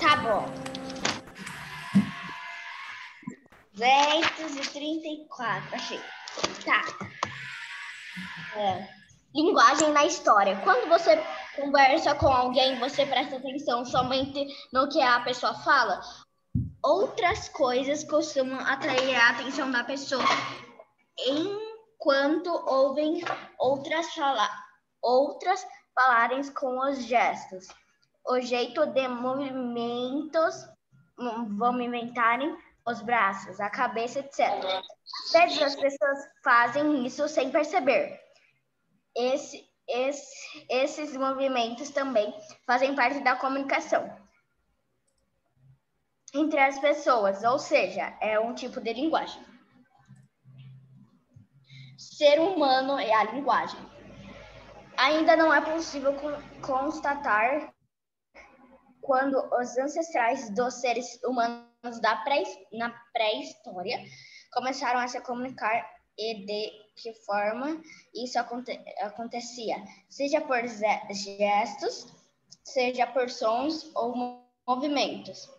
Tá bom. 234, achei. Tá. Linguagem na história. Quando você conversa com alguém, você presta atenção somente no que a pessoa fala? Outras coisas costumam atrair a atenção da pessoa enquanto ouvem outras falarem com os gestos, o jeito de movimentarem os braços, a cabeça, etc. Às vezes as pessoas fazem isso sem perceber. Esses movimentos também fazem parte da comunicação entre as pessoas, ou seja, é um tipo de linguagem. Ser humano é a linguagem. Ainda não é possível constatar quando os ancestrais dos seres humanos na pré-história começaram a se comunicar e de que forma isso acontecia, seja por gestos, seja por sons ou movimentos.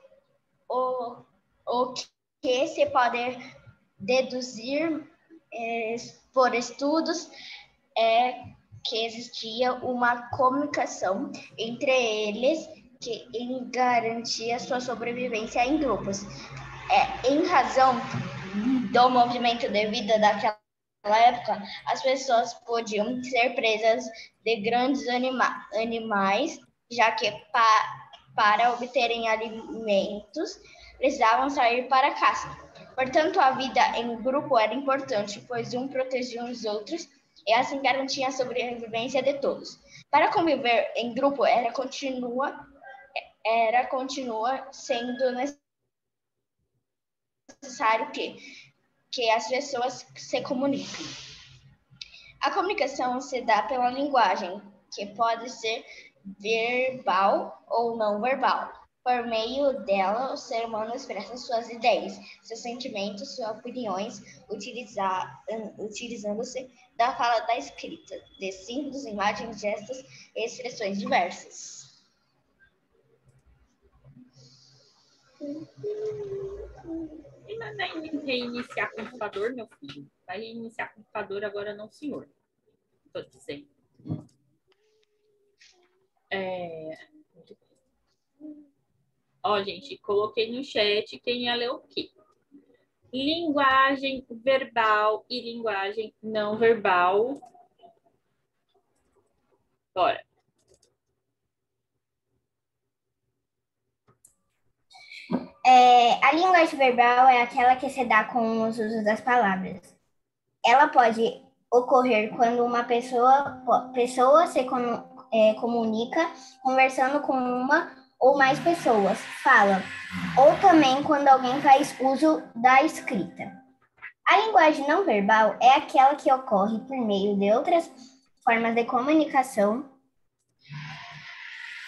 O que se pode deduzir por estudos é que existia uma comunicação entre eles que garantia sua sobrevivência em grupos. Em razão do movimento de vida daquela época, as pessoas podiam ser presas de grandes animais, já que para obterem alimentos precisavam sair para a caça. Portanto, a vida em grupo era importante, pois um protegia os outros e assim garantia a sobrevivência de todos. Para conviver em grupo continua sendo necessário que as pessoas se comuniquem. A comunicação se dá pela linguagem, que pode ser verbal ou não verbal. Por meio dela, o ser humano expressa suas ideias, seus sentimentos, suas opiniões, utilizando-se da fala da escrita, de símbolos, imagens, gestos e expressões diversas. E vai reiniciar o computador, meu filho? Vai reiniciar o computador agora, não, senhor. Estou dizendo. Ó, gente, coloquei no chat quem ia ler o quê? Linguagem verbal e linguagem não verbal. Bora. A linguagem verbal é aquela que se dá com os usos das palavras. Ela pode ocorrer quando uma pessoa se comunica conversando com uma ou mais pessoas, fala, ou também quando alguém faz uso da escrita. A linguagem não verbal é aquela que ocorre por meio de outras formas de comunicação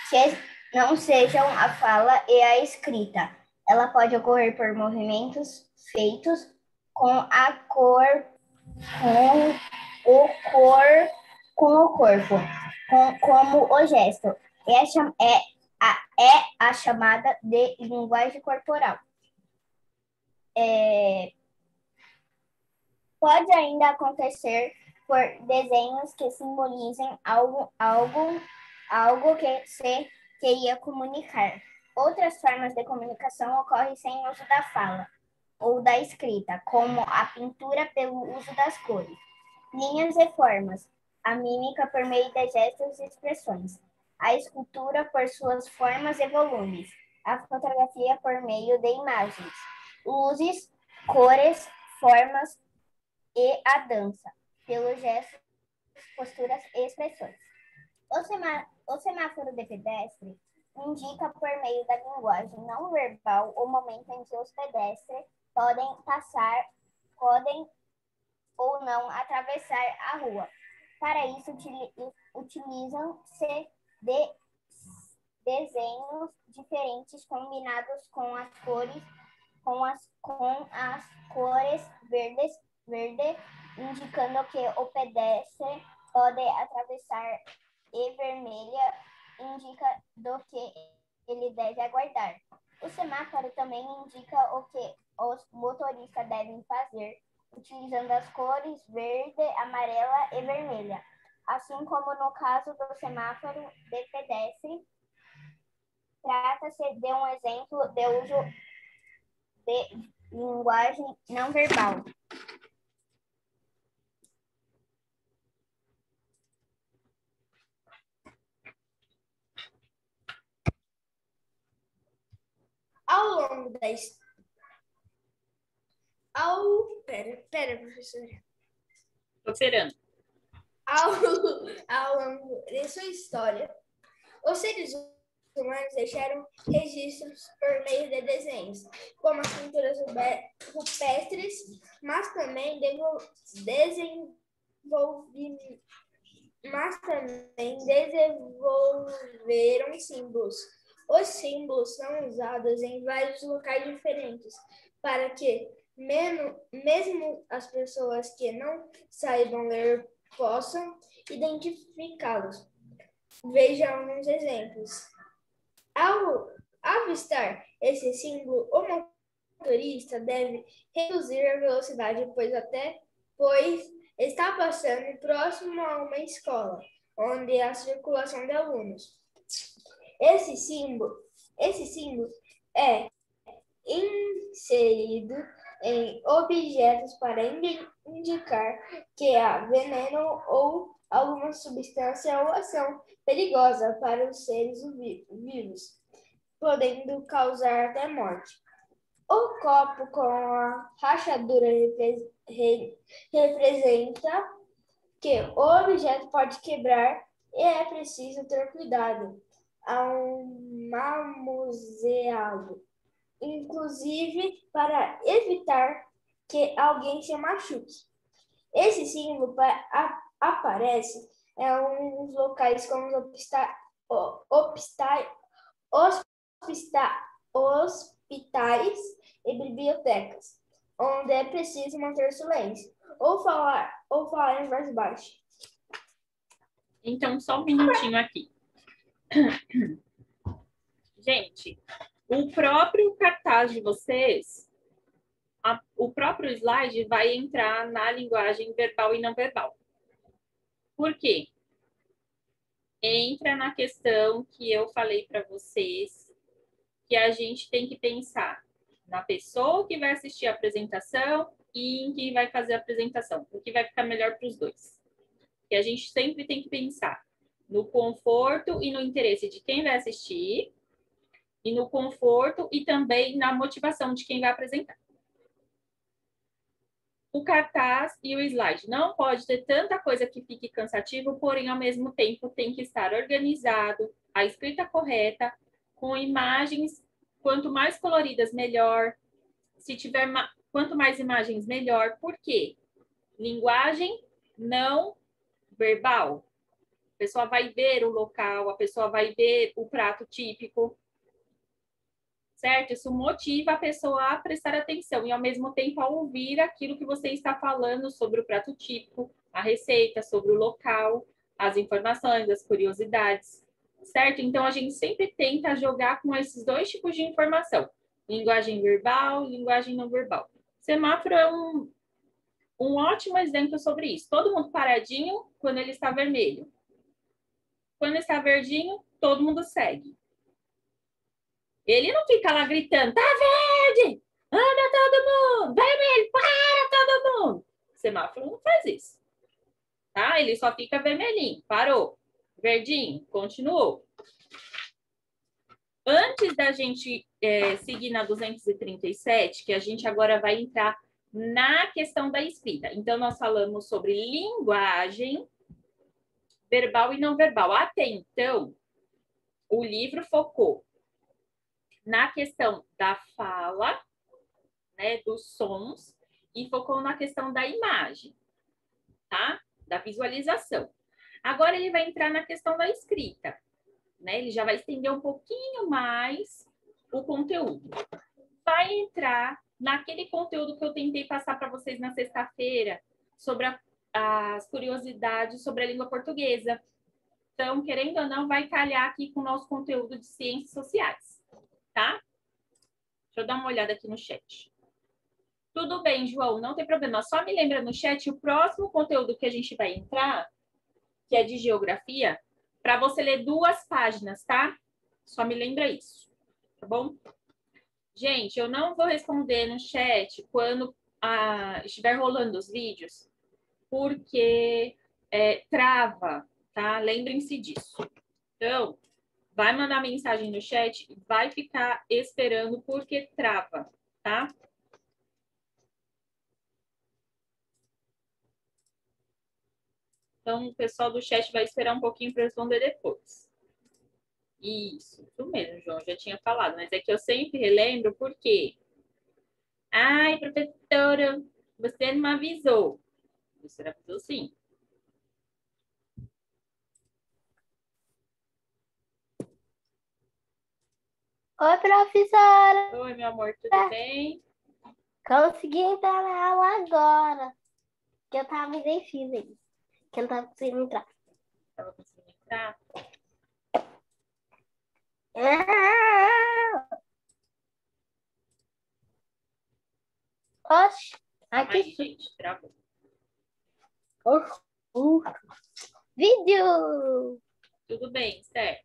que não sejam a fala e a escrita. Ela pode ocorrer por movimentos feitos com o corpo, como o gesto. É a chamada de linguagem corporal. Pode ainda acontecer por desenhos que simbolizem algo que se queria comunicar. Outras formas de comunicação ocorrem sem uso da fala ou da escrita, como a pintura pelo uso das cores, linhas e formas, a mímica por meio de gestos e expressões, a escultura por suas formas e volumes, a fotografia por meio de imagens, luzes, cores, formas e a dança, pelos gestos, posturas e expressões. O semáforo de pedestre indica por meio da linguagem não verbal o momento em que os pedestres podem ou não atravessar a rua. Para isso, utilizam-se de desenhos diferentes combinados com as cores verde, indicando que o pedestre pode atravessar, e vermelha indica do que ele deve aguardar. O semáforo também indica o que os motoristas devem fazer, utilizando as cores verde, amarela e vermelha. Assim como no caso do semáforo de pedestre, trata-se de um exemplo de uso de linguagem não verbal. Ao longo da Pera, professora. Tô esperando. Ao longo de sua história, os seres humanos deixaram registros por meio de desenhos, como as pinturas rupestres, mas também desenvolveram símbolos. Os símbolos são usados em vários locais diferentes para que mesmo as pessoas que não saibam ler possam identificá-los. Veja alguns exemplos. Ao avistar esse símbolo, o motorista deve reduzir a velocidade, pois está passando próximo a uma escola, onde há circulação de alunos. Esse símbolo é inserido em objetos para indicar que há veneno ou alguma substância ou ação perigosa para os seres vivos, podendo causar até morte. O copo com a rachadura representa que o objeto pode quebrar e é preciso ter cuidado ao manuseá-lo, inclusive para evitar que alguém se machuque. Esse símbolo aparece em alguns locais como hospitais e bibliotecas, onde é preciso manter silêncio ou falar em voz baixa. Então, só um minutinho aqui. Gente, o próprio cartaz de vocês, o próprio slide vai entrar na linguagem verbal e não verbal. Por quê? Entra na questão que eu falei para vocês, que a gente tem que pensar na pessoa que vai assistir a apresentação e em quem vai fazer a apresentação, o que vai ficar melhor para os dois. E a gente sempre tem que pensar no conforto e no interesse de quem vai assistir, e no conforto e também na motivação de quem vai apresentar. O cartaz e o slide não pode ter tanta coisa que fique cansativo, porém, ao mesmo tempo, tem que estar organizado, a escrita correta, com imagens, quanto mais coloridas, melhor. Se tiver, quanto mais imagens, melhor. Por quê? Linguagem não verbal. A pessoa vai ver o local, a pessoa vai ver o prato típico, certo? Isso motiva a pessoa a prestar atenção e, ao mesmo tempo, a ouvir aquilo que você está falando sobre o prato típico, a receita, sobre o local, as informações, as curiosidades, certo? Então, a gente sempre tenta jogar com esses dois tipos de informação, linguagem verbal e linguagem não verbal. Semáforo é um ótimo exemplo sobre isso. Todo mundo paradinho quando ele está vermelho. Quando está verdinho, todo mundo segue. Ele não fica lá gritando, tá verde, anda todo mundo, vermelho, para todo mundo. O semáforo não faz isso, tá? Ele só fica vermelhinho, parou. Verdinho, continuou. Antes da gente seguir na 237, que a gente agora vai entrar na questão da escrita. Então, nós falamos sobre linguagem verbal e não verbal. Até então, o livro focou na questão da fala, né, dos sons, e focou na questão da imagem, tá? Da visualização. Agora ele vai entrar na questão da escrita, né? Ele já vai estender um pouquinho mais o conteúdo. Vai entrar naquele conteúdo que eu tentei passar para vocês na sexta-feira, sobre as curiosidades sobre a língua portuguesa. Então, querendo ou não, vai calhar aqui com o nosso conteúdo de ciências sociais, tá? Deixa eu dar uma olhada aqui no chat. Tudo bem, João, não tem problema. Só me lembra no chat o próximo conteúdo que a gente vai entrar, que é de geografia, para você ler 2 páginas, tá? Só me lembra isso, tá bom? Gente, eu não vou responder no chat quando estiver rolando os vídeos, porque trava, tá? Lembrem-se disso. Então, vai mandar mensagem no chat e vai ficar esperando porque trava, tá? Então, o pessoal do chat vai esperar um pouquinho para responder depois. Isso mesmo, João, já tinha falado, mas é que eu sempre relembro porque... Ai, professora, você não me avisou. Você avisou sim. Oi, professora. Oi, meu amor, tudo bem? Consegui entrar na aula agora. Que eu tava indecisa aí. Que eu não tava conseguindo entrar. Estava conseguindo entrar? Oxe, aqui. Ai, gente, travou. Vídeo. Tudo bem, certo?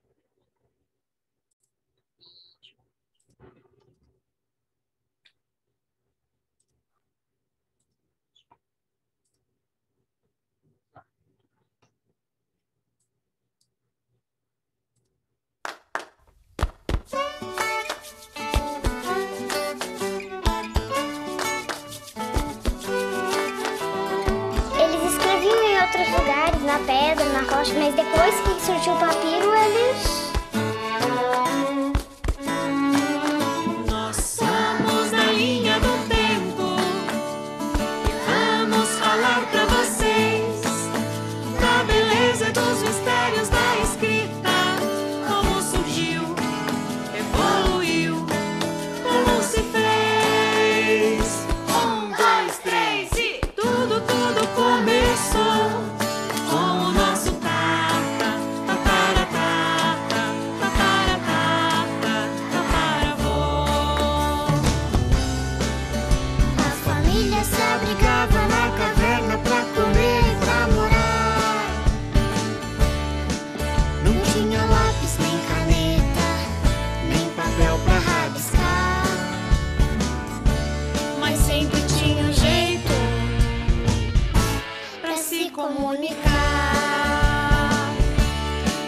Eles escreviam em outros lugares, na pedra, na rocha, mas depois que surgiu o papiro, eles... Nós somos da linha do tempo e vamos falar pra vocês da beleza dos mistérios da escrita, como surgiu, evoluiu, como se fez. 1, 2, 3 e tudo começou com o nosso tata, tataratata, tataratata, tataravô. A família se abrigava Na caverna pra comer e pra morar. Não tinha lápis, nem caneta, nem papel pra rabiscar. Mas sempre tinha um jeito pra se comunicar.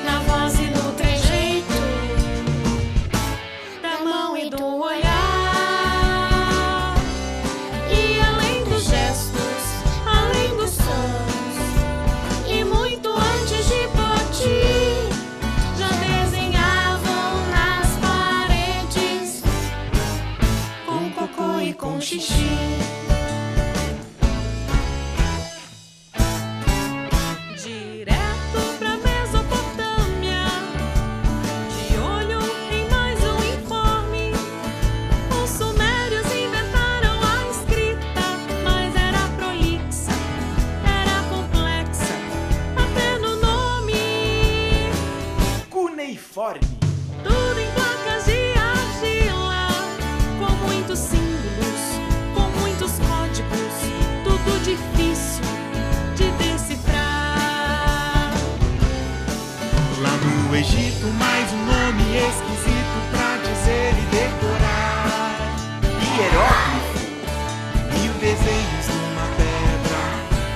Na voz e no trejeito, da mão e do olhar. E além dos gestos, além dos sons, e muito antes de partir, já desenhavam nas paredes com cocô e com xixi. Direto pra Mesopotâmia, de olho em mais um informe. Os sumérios inventaram a escrita, mas era prolixa, era complexa, até no nome. Cuneiforme. Tudo em placas de argila, com muitos símbolos, com muitos códigos, tudo difícil de decifrar. Lá no Egito, mais um nome esquisito pra dizer e decorar. Hieróglifo. 1000 desenhos numa pedra.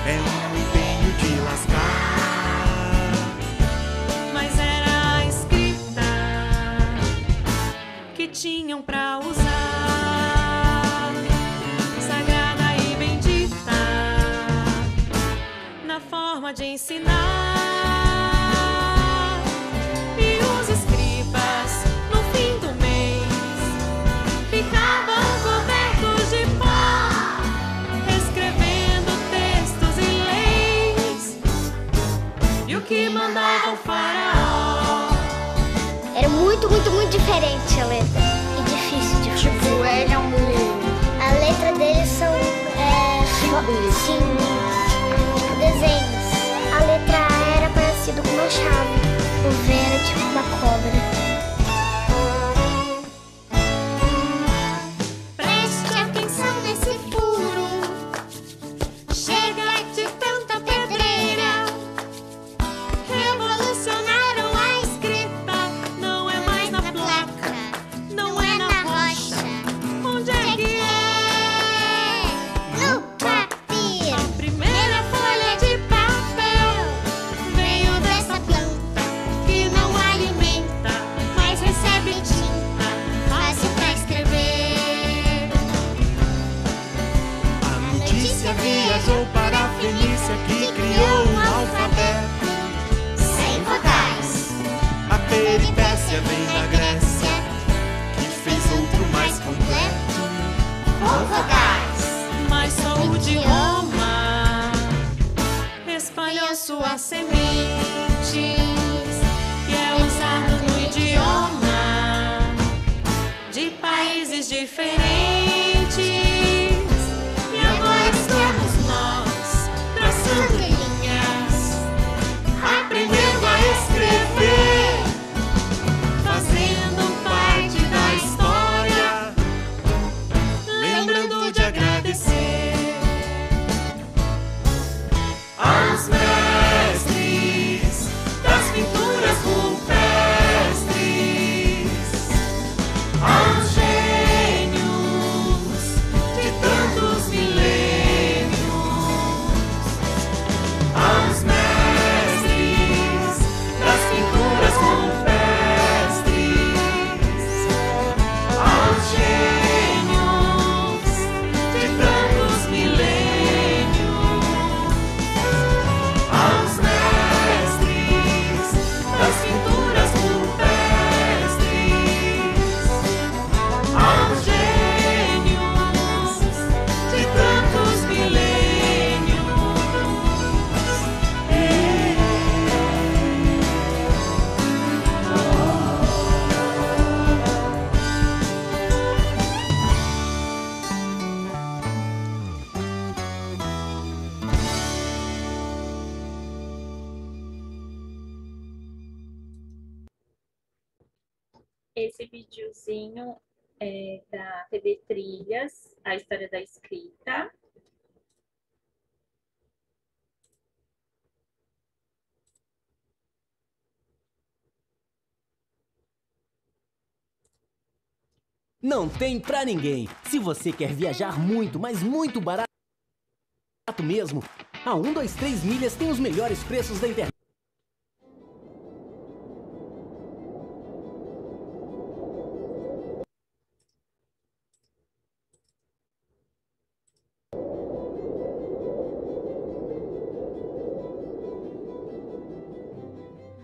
É um empenho de lascar. Mas era a escrita que tinham pra usar, sagrada e bendita, na forma de ensinar. E os escribas, no fim do mês, ficavam cobertos de pó, escrevendo textos em leis, e o que mandava o faraó. Era muito diferente a letra. E difícil de fazer. Tipo, a letra deles são símbolos. Tipo, desenhos. A letra A era para as sementes que é usado no idioma de países diferentes. E agora estamos nós traçando linhas, aprendendo a escrever, fazendo parte da história, lembrando de agradecer aos mestres das pinturas rupestres, aos gênios de tantos milênios, aos mestres das pinturas rupestres, aos gênios de tantos milênios, aos mestres das pinturas rupestres, aos gênios de tantos milênios. Esse videozinho é da TV Trilhas, a história da escrita. Não tem pra ninguém. Se você quer viajar muito, mas muito barato mesmo, a 123 Milhas tem os melhores preços da internet.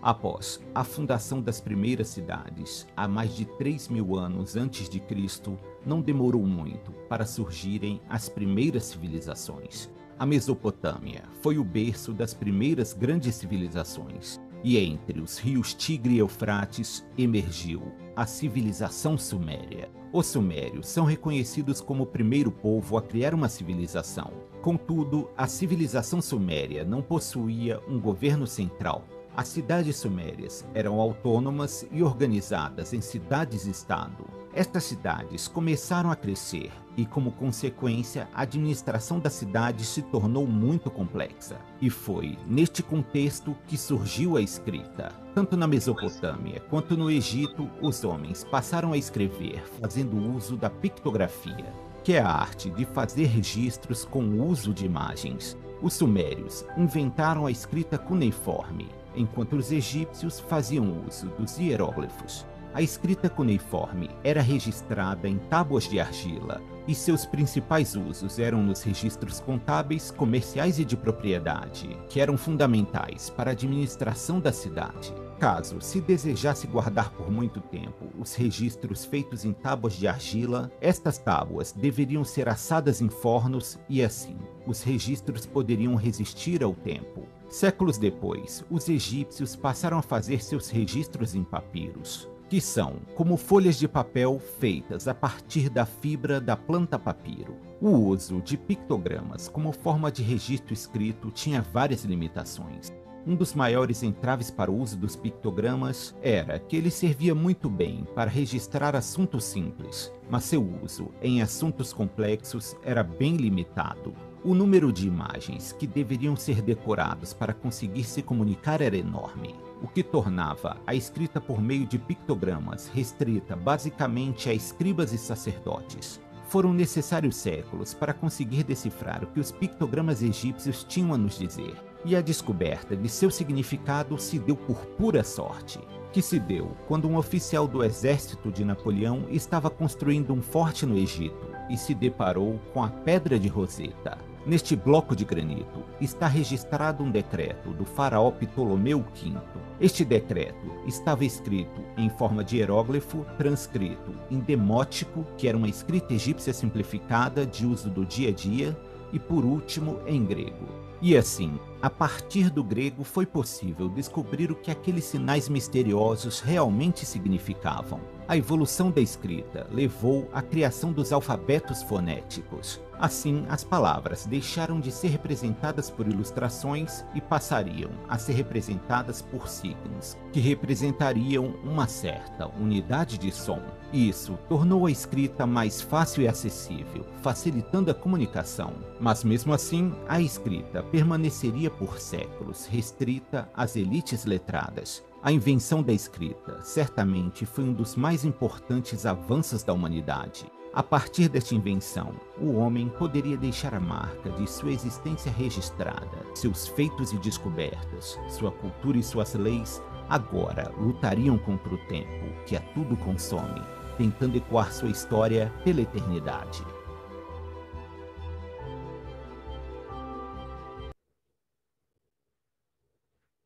Após a fundação das primeiras cidades, há mais de 3.000 anos antes de Cristo, não demorou muito para surgirem as primeiras civilizações. A Mesopotâmia foi o berço das primeiras grandes civilizações, e entre os rios Tigre e Eufrates emergiu a civilização suméria. Os sumérios são reconhecidos como o primeiro povo a criar uma civilização. Contudo, a civilização suméria não possuía um governo central. As cidades sumérias eram autônomas e organizadas em cidades-estado. Estas cidades começaram a crescer e, como consequência, a administração da cidade se tornou muito complexa. E foi neste contexto que surgiu a escrita. Tanto na Mesopotâmia quanto no Egito, os homens passaram a escrever fazendo uso da pictografia, que é a arte de fazer registros com o uso de imagens. Os sumérios inventaram a escrita cuneiforme, enquanto os egípcios faziam uso dos hieróglifos. A escrita cuneiforme era registrada em tábuas de argila, e seus principais usos eram nos registros contábeis, comerciais e de propriedade, que eram fundamentais para a administração da cidade. Caso se desejasse guardar por muito tempo os registros feitos em tábuas de argila, estas tábuas deveriam ser assadas em fornos e assim os registros poderiam resistir ao tempo. Séculos depois, os egípcios passaram a fazer seus registros em papiros, que são como folhas de papel feitas a partir da fibra da planta papiro. O uso de pictogramas como forma de registro escrito tinha várias limitações. Um dos maiores entraves para o uso dos pictogramas era que ele servia muito bem para registrar assuntos simples, mas seu uso em assuntos complexos era bem limitado. O número de imagens que deveriam ser decorados para conseguir se comunicar era enorme, o que tornava a escrita por meio de pictogramas restrita basicamente a escribas e sacerdotes. Foram necessários séculos para conseguir decifrar o que os pictogramas egípcios tinham a nos dizer, e a descoberta de seu significado se deu por pura sorte, que se deu quando um oficial do exército de Napoleão estava construindo um forte no Egito e se deparou com a Pedra de Roseta. Neste bloco de granito está registrado um decreto do faraó Ptolomeu V. Este decreto estava escrito em forma de hieróglifo, transcrito em demótico, que era uma escrita egípcia simplificada de uso do dia a dia, e por último em grego. E assim, A partir do grego foi possível descobrir o que aqueles sinais misteriosos realmente significavam. A evolução da escrita levou à criação dos alfabetos fonéticos. Assim, as palavras deixaram de ser representadas por ilustrações e passariam a ser representadas por signos, que representariam uma certa unidade de som. Isso tornou a escrita mais fácil e acessível, facilitando a comunicação. Mas mesmo assim, a escrita permaneceria por séculos restrita às elites letradas. A invenção da escrita certamente foi um dos mais importantes avanços da humanidade. A partir desta invenção, o homem poderia deixar a marca de sua existência registrada. Seus feitos e descobertas, sua cultura e suas leis, agora lutariam contra o tempo, que a tudo consome, tentando ecoar sua história pela eternidade.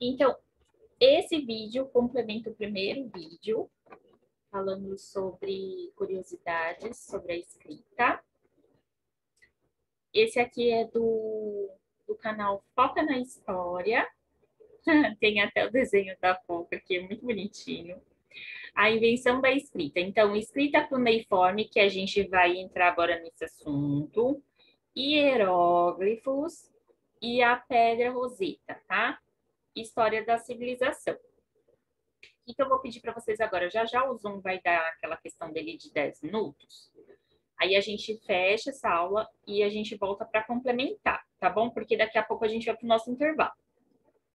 Então, esse vídeo complementa o primeiro vídeo, falando sobre curiosidades sobre a escrita. Esse aqui é do canal Foca na História. Tem até o desenho da Foca, que é muito bonitinho. A invenção da escrita. Então, escrita cuneiforme, que a gente vai entrar agora nesse assunto. Hieróglifos e a pedra roseta, tá? História da civilização. O que eu vou pedir para vocês agora? Já já o Zoom vai dar aquela questão dele de 10 minutos. Aí a gente fecha essa aula e a gente volta para complementar, tá bom? Porque daqui a pouco a gente vai para o nosso intervalo.